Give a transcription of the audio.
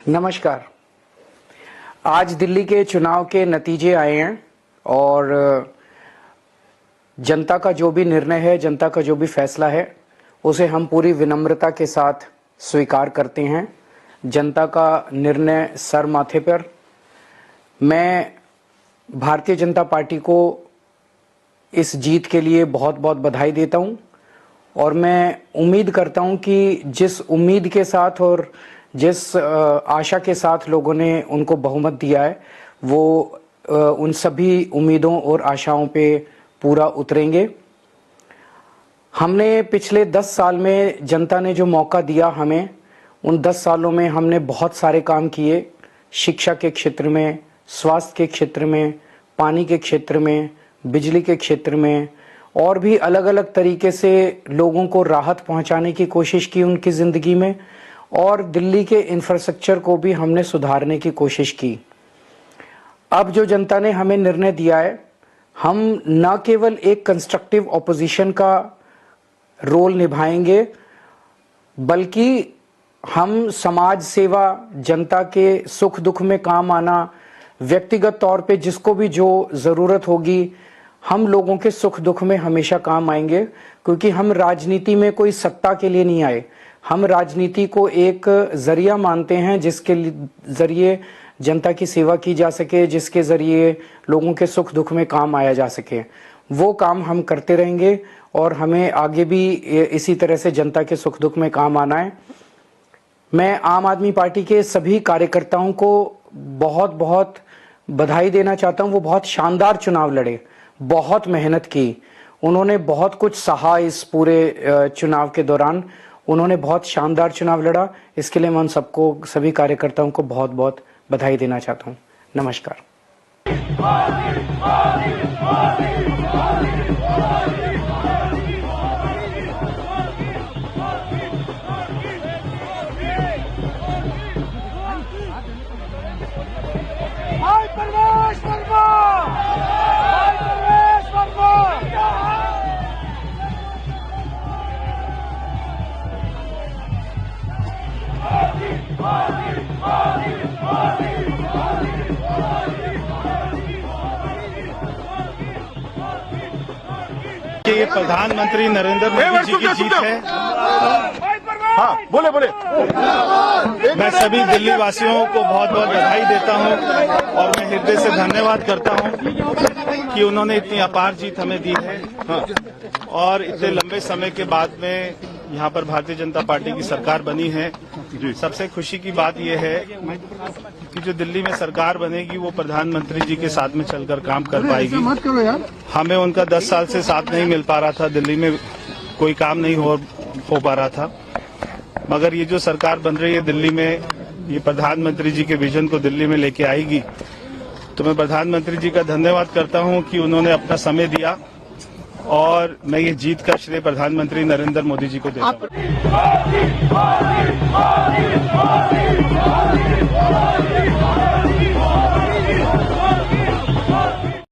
नमस्कार। आज दिल्ली के चुनाव के नतीजे आए हैं और जनता का जो भी निर्णय है, जनता का जो भी फैसला है, उसे हम पूरी विनम्रता के साथ स्वीकार करते हैं। जनता का निर्णय सर माथे पर। मैं भारतीय जनता पार्टी को इस जीत के लिए बहुत बहुत बधाई देता हूं और मैं उम्मीद करता हूं कि जिस उम्मीद के साथ और जिस आशा के साथ लोगों ने उनको बहुमत दिया है, वो उन सभी उम्मीदों और आशाओं पे पूरा उतरेंगे। हमने पिछले 10 साल में जनता ने जो मौका दिया हमें, उन 10 सालों में हमने बहुत सारे काम किए। शिक्षा के क्षेत्र में, स्वास्थ्य के क्षेत्र में, पानी के क्षेत्र में, बिजली के क्षेत्र में और भी अलग अलग तरीके से लोगों को राहत पहुंचाने की कोशिश की उनकी ज़िंदगी में, और दिल्ली के इंफ्रास्ट्रक्चर को भी हमने सुधारने की कोशिश की। अब जो जनता ने हमें निर्णय दिया है, हम न केवल एक कंस्ट्रक्टिव ऑपोजिशन का रोल निभाएंगे, बल्कि हम समाज सेवा, जनता के सुख दुख में काम आना, व्यक्तिगत तौर पे जिसको भी जो ज़रूरत होगी, हम लोगों के सुख दुख में हमेशा काम आएंगे। क्योंकि हम राजनीति में कोई सत्ता के लिए नहीं आए, हम राजनीति को एक जरिया मानते हैं जिसके जरिए जनता की सेवा की जा सके, जिसके जरिए लोगों के सुख दुख में काम आया जा सके। वो काम हम करते रहेंगे और हमें आगे भी इसी तरह से जनता के सुख दुख में काम आना है। मैं आम आदमी पार्टी के सभी कार्यकर्ताओं को बहुत बहुत बधाई देना चाहता हूं। वो बहुत शानदार चुनाव लड़े, बहुत मेहनत की, उन्होंने बहुत कुछ सहा इस पूरे चुनाव के दौरान। उन्होंने बहुत शानदार चुनाव लड़ा। इसके लिए मैं उन सबको, सभी कार्यकर्ताओं को बहुत बहुत बधाई देना चाहता हूं। नमस्कार। ये प्रधानमंत्री नरेंद्र मोदी जी की जीत है। हाँ, बोले। मैं सभी दिल्ली वासियों को बहुत बहुत बधाई देता हूं और मैं हृदय से धन्यवाद करता हूं कि उन्होंने इतनी अपार जीत हमें दी है। और इतने लंबे समय के बाद में यहाँ पर भारतीय जनता पार्टी की सरकार बनी है। सबसे खुशी की बात यह है कि जो दिल्ली में सरकार बनेगी वो प्रधानमंत्री जी के साथ में चलकर काम कर पाएगी। हमें उनका 10 साल से साथ नहीं मिल पा रहा था, दिल्ली में कोई काम नहीं हो पा रहा था, मगर ये जो सरकार बन रही है दिल्ली में, ये प्रधानमंत्री जी के विजन को दिल्ली में लेके आएगी। तो मैं प्रधानमंत्री जी का धन्यवाद करता हूँ कि उन्होंने अपना समय दिया और मैं ये जीत का श्रेय प्रधानमंत्री नरेंद्र मोदी जी को देता हूँ।